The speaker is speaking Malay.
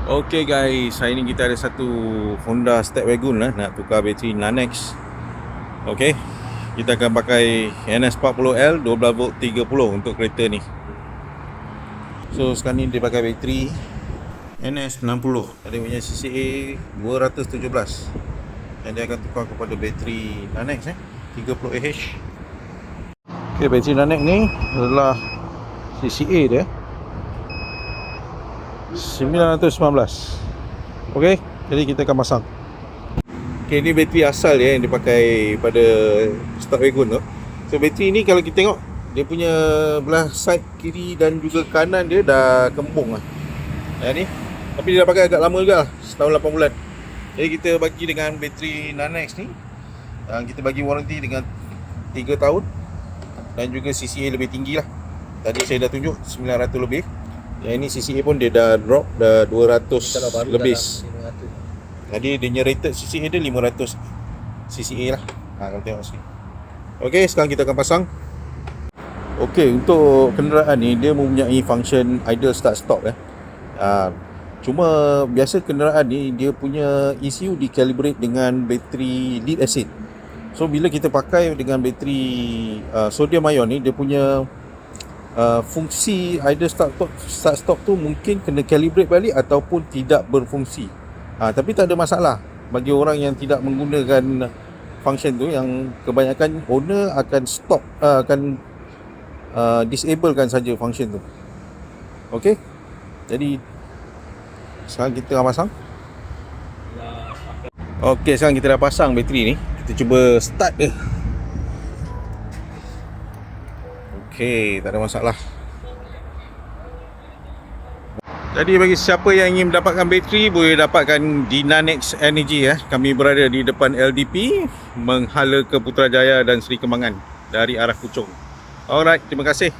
Okay guys, hari ni kita ada satu Honda Stepwagon lah, nak tukar bateri Nanex. Okay, kita akan pakai NS40L 12V 30 untuk kereta ni. So sekarang ni dia pakai bateri NS60, dia punya CCA 217, dan dia akan tukar kepada bateri Nanex 30Ah. Okay, bateri Nanex ni adalah CCA dia 919. Okey, jadi kita akan pasang. Okey, ni bateri asal yang dipakai pada Stepwagon tu. So bateri ni kalau kita tengok, dia punya belah side kiri dan juga kanan dia dah kembung lah. Ni. Tapi dia dah pakai agak lama juga lah, setahun 8 bulan. Jadi kita bagi dengan bateri Nanex ni, kita bagi warranty dengan 3 tahun dan juga CCA lebih tinggi lah. Tadi saya dah tunjuk 900 lebih. Yang ini CCA pun dia dah drop, dah 200 lebih. Jadi dia punya rated CCA dia 500 CCA lah. Kalau tengok sini. Okey, sekarang kita akan pasang. Okey, untuk kenderaan ni dia mempunyai function idle start stop cuma biasa kenderaan ni dia punya ECU di-calibrate dengan bateri lead acid. So bila kita pakai dengan bateri sodium ion ni, dia punya fungsi idle start stop tu mungkin kena calibrate balik ataupun tidak berfungsi. Tapi tak ada masalah bagi orang yang tidak menggunakan function tu, yang kebanyakan owner akan stop, akan disablekan saja function tu. Okey. Jadi sekarang kita akan pasang. Okey, sekarang kita dah pasang bateri ni. Kita cuba start dia. Okey, tak ada masalah. Jadi bagi siapa yang ingin mendapatkan bateri, boleh dapatkan di Nanex Energy. Kami berada di depan LDP, menghala ke Putrajaya dan Seri Kembangan dari arah Puchong. Alright, terima kasih.